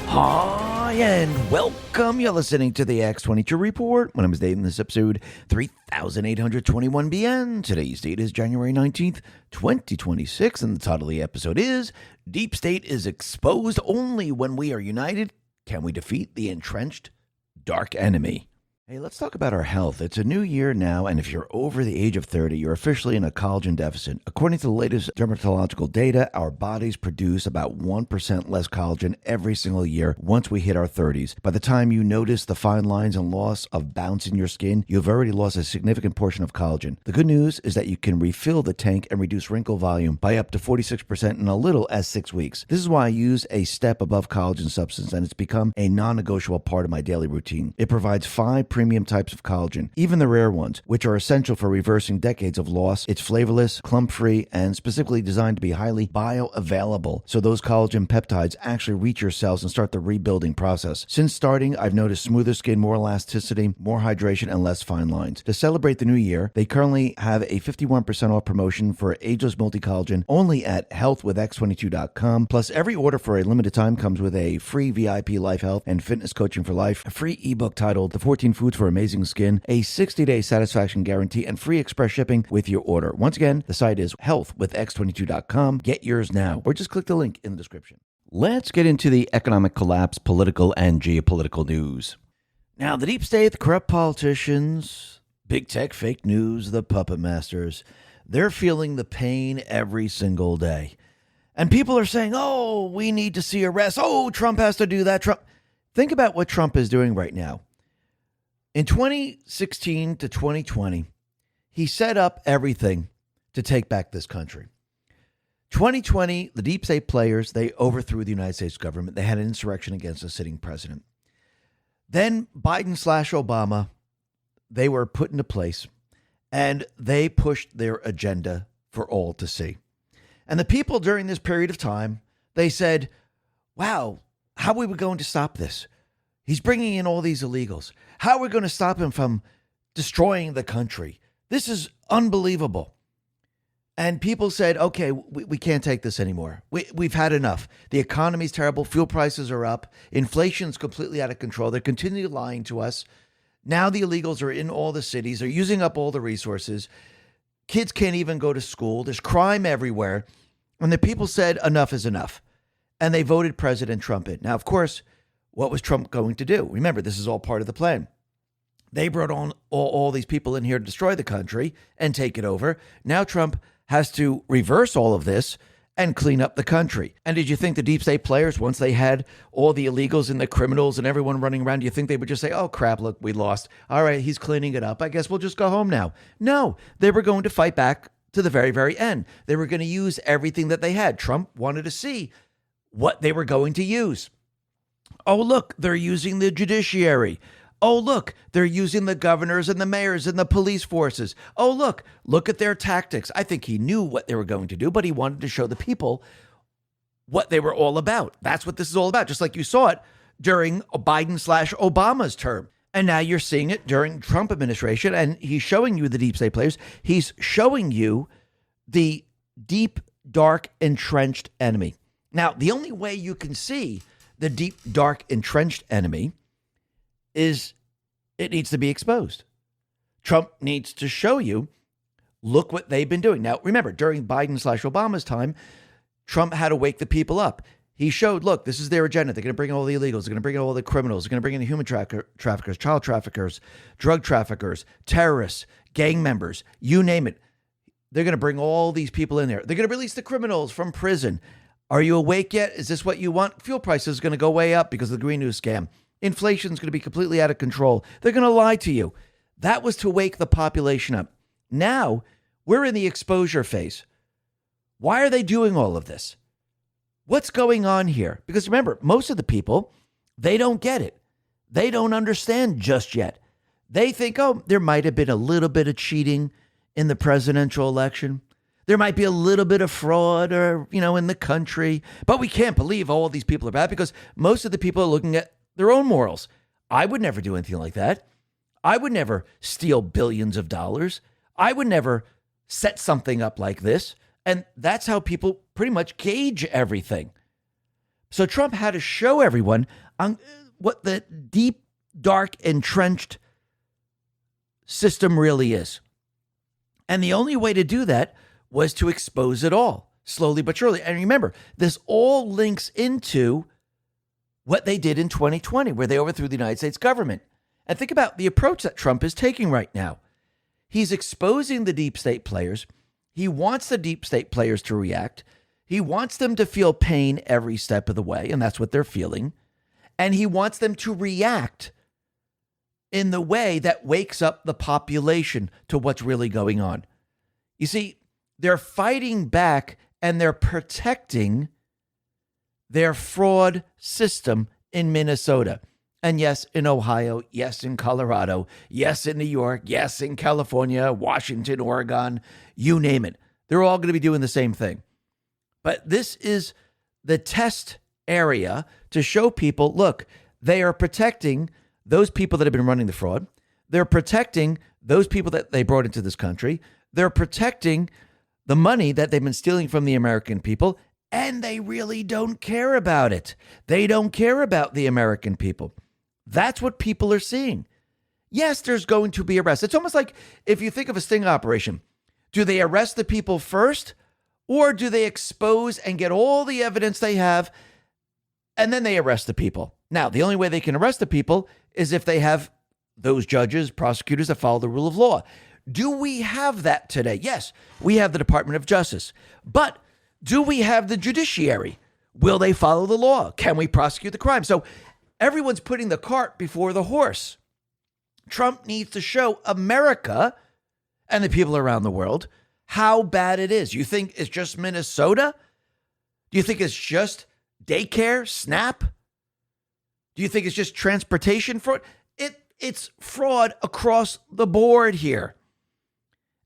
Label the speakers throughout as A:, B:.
A: Hi, and welcome. You're listening to the X22 Report. My name is Dave, and this episode 3821 BN. Today's date is January 19th, 2026, and the title of the episode is Deep State is Exposed Only When We Are United. Can we defeat the entrenched dark enemy? Hey, let's talk about our health. It's a new year now, and if you're over the age of 30, you're officially in a collagen deficit. According to the latest dermatological data, our bodies produce about 1% less collagen every single year once we hit our 30s. By the time you notice the fine lines and loss of bounce in your skin, you've already lost a significant portion of collagen. The good news is that you can refill the tank and reduce wrinkle volume by up to 46% in as little as 6 weeks. This is why I use a step above collagen substance, and it's become a non-negotiable part of my daily routine. It provides 5 premium types of collagen, even the rare ones, which are essential for reversing decades of loss. It's flavorless, clump-free, and specifically designed to be highly bioavailable, so those collagen peptides actually reach your cells and start the rebuilding process. Since starting, I've noticed smoother skin, more elasticity, more hydration, and less fine lines. To celebrate the new year, they currently have a 51% off promotion for ageless multi-collagen only at healthwithx22.com. Plus, every order for a limited time comes with a free VIP life health and fitness coaching for life, a free ebook titled The 14 Foods for Amazing Skin, a 60-day satisfaction guarantee, and free express shipping with your order. Once again, the site is healthwithx22.com. Get yours now, or just click the link in the description. Let's get into the economic collapse, political, and geopolitical news. Now, the deep state, the corrupt politicians, big tech, fake news, the puppet masters, they're feeling the pain every single day. And people are saying, oh, we need to see arrests. Oh, Trump has to do that. Trump. Think about what Trump is doing right now. In 2016 to 2020, he set up everything to take back this country. 2020, the deep state players, they overthrew the United States government. They had an insurrection against a sitting president. Then Biden/Obama, they were put into place, and they pushed their agenda for all to see. And the people during this period of time, they said, wow, how are we going to stop this? He's bringing in all these illegals. How are we going to stop him from destroying the country? This is unbelievable. And people said, okay, we can't take this anymore. We've had enough. The economy's terrible. Fuel prices are up. Inflation's completely out of control. They're continually lying to us. Now the illegals are in all the cities. They're using up all the resources. Kids can't even go to school. There's crime everywhere. And the people said, enough is enough. And they voted President Trump in. Now, of course, what was Trump going to do? Remember, this is all part of the plan. They brought on all these people in here to destroy the country and take it over. Now Trump has to reverse all of this and clean up the country. And did you think the deep state players, once they had all the illegals and the criminals and everyone running around, do you think they would just say, oh, crap, look, we lost. All right, he's cleaning it up. I guess we'll just go home now. No, they were going to fight back to the very, very end. They were going to use everything that they had. Trump wanted to see what they were going to use. Oh, look, they're using the judiciary. Oh, look, they're using the governors and the mayors and the police forces. Oh, look at their tactics. I think he knew what they were going to do, but he wanted to show the people what they were all about. That's what this is all about, just like you saw it during Biden/Obama's term. And now you're seeing it during Trump administration, and he's showing you the deep state players. He's showing you the deep, dark, entrenched enemy. Now, the only way you can see the deep, dark, entrenched enemy is it needs to be exposed. Trump needs to show you, look what they've been doing. Now, remember, during Biden/Obama's time, Trump had to wake the people up. He showed, look, this is their agenda. They're going to bring in all the illegals. They're going to bring in all the criminals. They're going to bring in the human traffickers, child traffickers, drug traffickers, terrorists, gang members, you name it. They're going to bring all these people in there. They're going to release the criminals from prison. Are you awake yet? Is this what you want? Fuel prices are going to go way up because of the Green News scam. Inflation is going to be completely out of control. They're going to lie to you. That was to wake the population up. Now we're in the exposure phase. Why are they doing all of this? What's going on here? Because remember, most of the people, they don't get it. They don't understand just yet. They think, oh, there might have been a little bit of cheating in the presidential election. There might be a little bit of fraud or, in the country, but we can't believe all these people are bad because most of the people are looking at their own morals. I would never do anything like that. I would never steal billions of dollars. I would never set something up like this. And that's how people pretty much gauge everything. So Trump had to show everyone what the deep, dark, entrenched system really is. And the only way to do that was to expose it all, slowly but surely. And remember, this all links into what they did in 2020, where they overthrew the United States government. And think about the approach that Trump is taking right now. He's exposing the deep state players. He wants the deep state players to react. He wants them to feel pain every step of the way, and that's what they're feeling. And he wants them to react in the way that wakes up the population to what's really going on. You see, they're fighting back and they're protecting their fraud system in Minnesota. And yes, in Ohio, yes, in Colorado, yes, in New York, yes, in California, Washington, Oregon, you name it. They're all going to be doing the same thing. But this is the test area to show people, look, they are protecting those people that have been running the fraud. They're protecting those people that they brought into this country. They're protecting the money that they've been stealing from the American people, and they really don't care about it. They don't care about the American people. That's what people are seeing. Yes, there's going to be arrests. It's almost like if you think of a sting operation, do they arrest the people first, or do they expose and get all the evidence they have, and then they arrest the people? Now, the only way they can arrest the people is if they have those judges, prosecutors that follow the rule of law. Do we have that today? Yes, we have the Department of Justice. But do we have the judiciary? Will they follow the law? Can we prosecute the crime? So everyone's putting the cart before the horse. Trump needs to show America and the people around the world how bad it is. You think it's just Minnesota? Do you think it's just daycare, SNAP? Do you think it's just transportation fraud? It's fraud across the board here.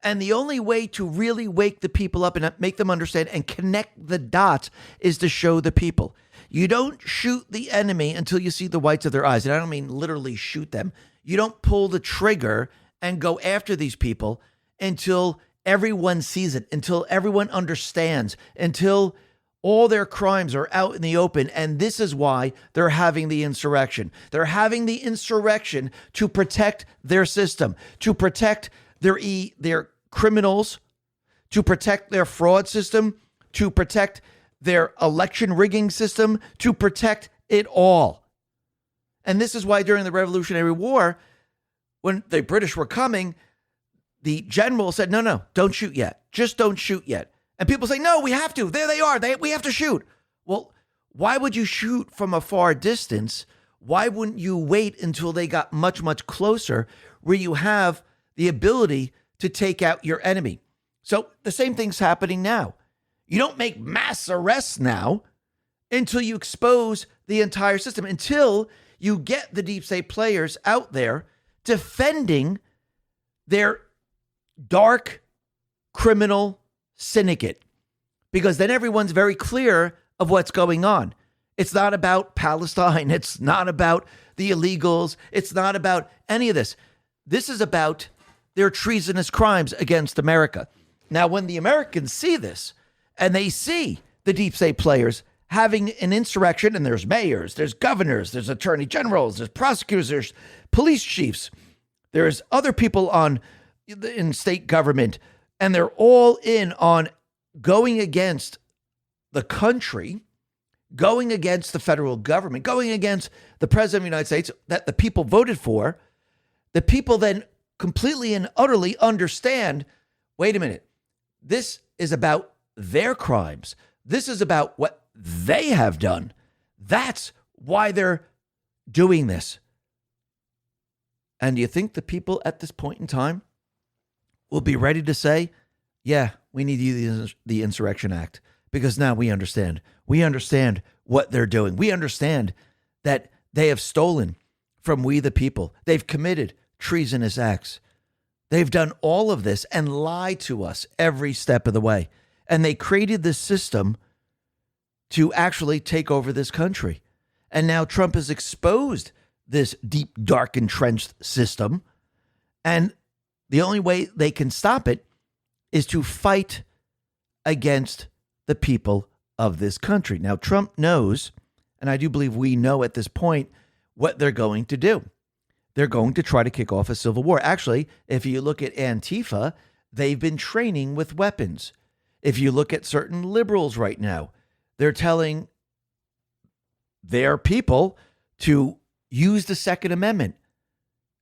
A: And the only way to really wake the people up and make them understand and connect the dots is to show the people. You don't shoot the enemy until you see the whites of their eyes. And I don't mean literally shoot them. You don't pull the trigger and go after these people until everyone sees it, until everyone understands, until all their crimes are out in the open. And this is why they're having the insurrection. They're having the insurrection to protect their system, to protect their criminals, to protect their fraud system, to protect their election rigging system, to protect it all. And this is why during the Revolutionary War, when the British were coming, the general said, no, don't shoot yet. Just don't shoot yet. And people say, no, we have to. There they are. We have to shoot. Well, why would you shoot from a far distance? Why wouldn't you wait until they got much, much closer where you have the ability to take out your enemy? So the same thing's happening now. You don't make mass arrests now until you expose the entire system, until you get the deep state players out there defending their dark criminal syndicate, because then everyone's very clear of what's going on. It's not about Palestine. It's not about the illegals. It's not about any of this. This is about their treasonous crimes against America. Now, when the Americans see this and they see the deep state players having an insurrection, and there's mayors, there's governors, there's attorney generals, there's prosecutors, there's police chiefs, there's other people in state government, and they're all in on going against the country, going against the federal government, going against the president of the United States that the people voted for. The people then completely and utterly understand, wait a minute, this is about their crimes. This is about what they have done. That's why they're doing this. And do you think the people at this point in time will be ready to say, yeah, we need to use the Insurrection Act, because now we understand. We understand what they're doing. We understand that they have stolen from we the people. They've committed treasonous acts. They've done all of this and lied to us every step of the way. And they created this system to actually take over this country. And now Trump has exposed this deep, dark, entrenched system. And the only way they can stop it is to fight against the people of this country. Now, Trump knows And I do believe we know at this point what they're going to do. They're going to try to kick off a civil war. Actually, if you look at Antifa, they've been training with weapons. If you look at certain liberals right now, they're telling their people to use the Second Amendment,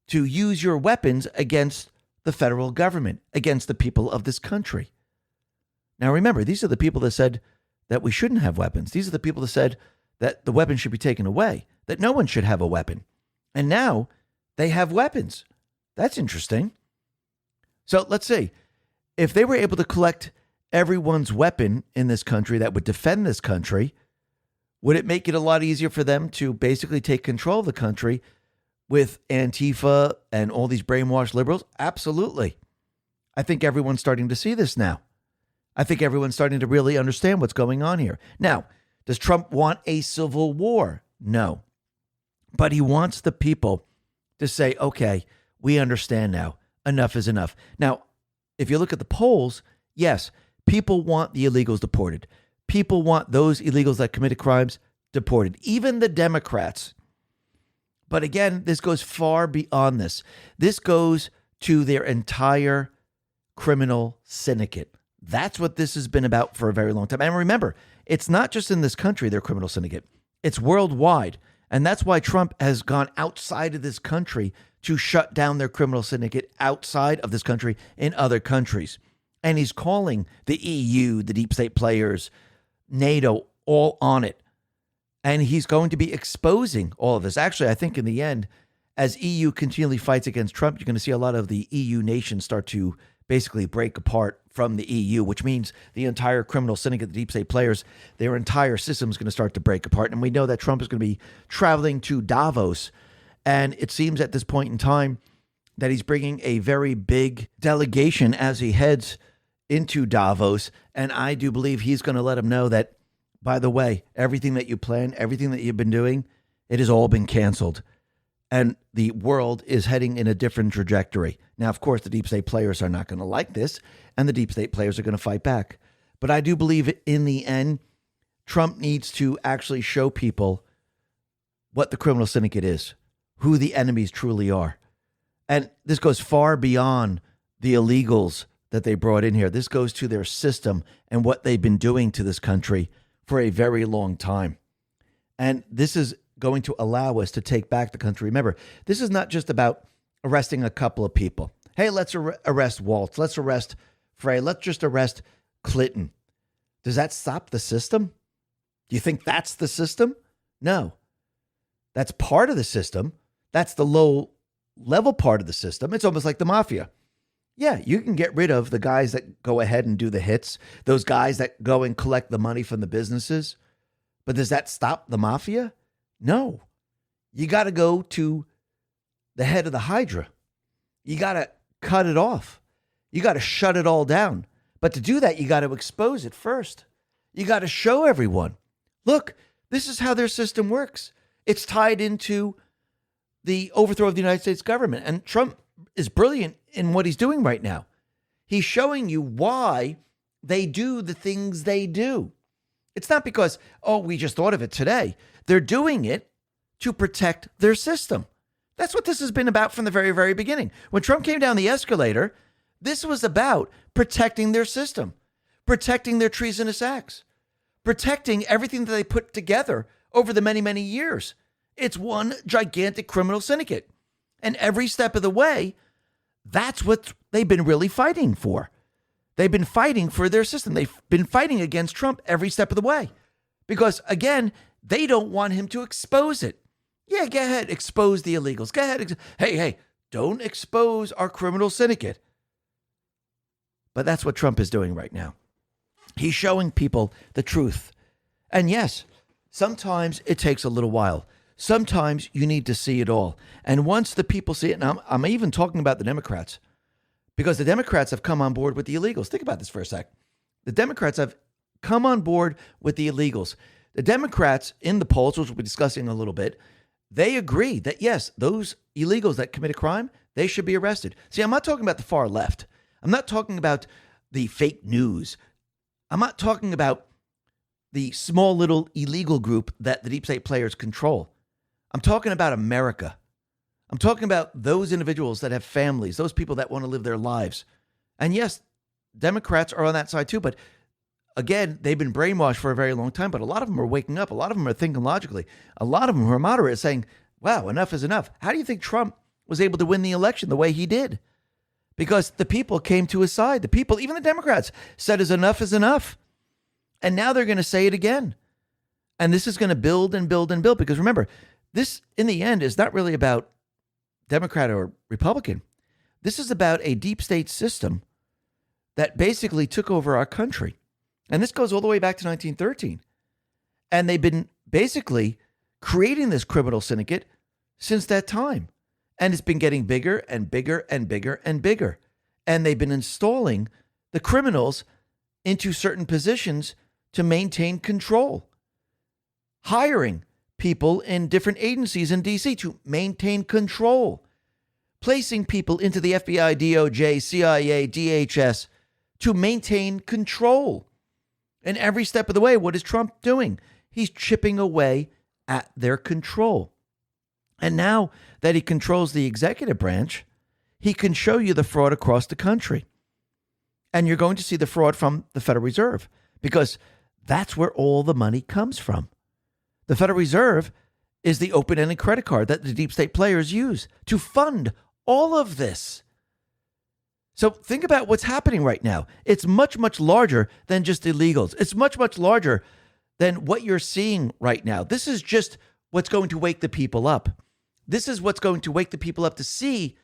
A: to use your weapons against the federal government, against the people of this country. Now, remember, these are the people that said that we shouldn't have weapons. These are the people that said that the weapons should be taken away, that no one should have a weapon. And now they have weapons. That's interesting. So let's see. If they were able to collect everyone's weapon in this country that would defend this country, would it make it a lot easier for them to basically take control of the country with Antifa and all these brainwashed liberals? Absolutely. I think everyone's starting to see this now. I think everyone's starting to really understand what's going on here. Now, does Trump want a civil war? No. But he wants the people to say, okay, we understand now. Enough is enough. Now, if you look at the polls, yes, people want the illegals deported. People want those illegals that committed crimes deported, even the Democrats. But again, this goes far beyond this. This goes to their entire criminal syndicate. That's what this has been about for a very long time. And remember, it's not just in this country, their criminal syndicate. It's worldwide. And that's why Trump has gone outside of this country to shut down their criminal syndicate outside of this country in other countries. And he's calling the EU, the deep state players, NATO, all on it. And he's going to be exposing all of this. Actually, I think in the end, as EU continually fights against Trump, you're going to see a lot of the EU nations start to basically break apart from the EU, which means the entire criminal syndicate, the deep state players, their entire system is going to start to break apart. And we know that Trump is going to be traveling to Davos. And it seems at this point in time that he's bringing a very big delegation as he heads into Davos. And I do believe he's going to let them know that, by the way, everything that you planned, everything that you've been doing, it has all been canceled. And the world is heading in a different trajectory. Now, of course, the deep state players are not going to like this, and the deep state players are going to fight back. But I do believe in the end, Trump needs to actually show people what the criminal syndicate is, who the enemies truly are. And this goes far beyond the illegals that they brought in here. This goes to their system and what they've been doing to this country for a very long time. And this is going to allow us to take back the country. Remember, this is not just about arresting a couple of people. Hey, let's arrest Waltz. Let's arrest Frey. Let's just arrest Clinton. Does that stop the system? Do you think that's the system? No. That's part of the system. That's the low level part of the system. It's almost like the mafia. Yeah, you can get rid of the guys that go ahead and do the hits, those guys that go and collect the money from the businesses. But does that stop the mafia? No. You got to go to the head of the Hydra. You got to cut it off. You got to shut it all down. But to do that, you got to expose it first. You got to show everyone, look, this is how their system works. It's tied into the overthrow of the United States government. And Trump is brilliant in what he's doing right now. He's showing you why they do the things they do. It's not because, oh, we just thought of it today. They're doing it to protect their system. That's what this has been about from the very, very beginning. When Trump came down the escalator, this was about protecting their system, protecting their treasonous acts, protecting everything that they put together over the many, many years. It's one gigantic criminal syndicate. And every step of the way, that's what they've been really fighting for. They've been fighting for their system. They've been fighting against Trump every step of the way. Because, again, they don't want him to expose it. Yeah, go ahead, expose the illegals. Go ahead. Hey, don't expose our criminal syndicate. But that's what Trump is doing right now. He's showing people the truth. And yes, sometimes it takes a little while. Sometimes you need to see it all. And once the people see it, and I'm even talking about the Democrats, because the Democrats have come on board with the illegals. Think about this for a sec. The Democrats have come on board with the illegals. The Democrats in the polls, which we'll be discussing in a little bit, they agree that, yes, those illegals that commit a crime, they should be arrested. See, I'm not talking about the far left. I'm not talking about the fake news. I'm not talking about the small little illegal group that the deep state players control. I'm talking about America. I'm talking about those individuals that have families, those people that want to live their lives. And yes, Democrats are on that side too, but again, they've been brainwashed for a very long time, but a lot of them are waking up. A lot of them are thinking logically. A lot of them who are moderate are saying, wow, enough is enough. How do you think Trump was able to win the election the way he did? Because the people came to his side. The people, even the Democrats, said enough is enough. And now they're going to say it again. And this is going to build and build and build. Because remember, this, in the end, is not really about Democrat or Republican. This is about a deep state system that basically took over our country. And this goes all the way back to 1913. And they've been basically creating this criminal syndicate since that time. And it's been getting bigger and bigger and bigger and bigger. And they've been installing the criminals into certain positions to maintain control. Hiring people in different agencies in D.C. to maintain control. Placing people into the FBI, DOJ, CIA, DHS to maintain control. And every step of the way, what is Trump doing? He's chipping away at their control. And now that he controls the executive branch, he can show you the fraud across the country. And you're going to see the fraud from the Federal Reserve because that's where all the money comes from. The Federal Reserve is the open-ended credit card that the deep state players use to fund all of this. So think about what's happening right now. It's much, much larger than just illegals. It's much, much larger than what you're seeing right now. This is just what's going to wake the people up. This is what's going to wake the people up to see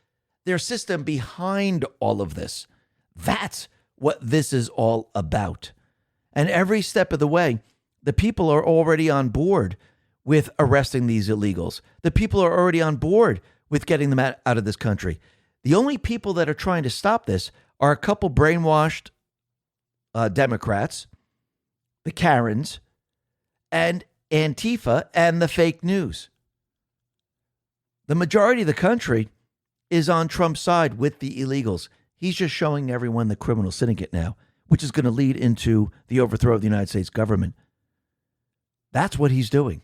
A: their system behind all of this. That's what this is all about. And every step of the way, the people are already on board with arresting these illegals. The people are already on board with getting them out of this country. The only people that are trying to stop this are a couple brainwashed Democrats, the Karens, and Antifa, and the fake news. The majority of the country is on Trump's side with the illegals. He's just showing everyone the criminal syndicate now, which is going to lead into the overthrow of the United States government. That's what he's doing.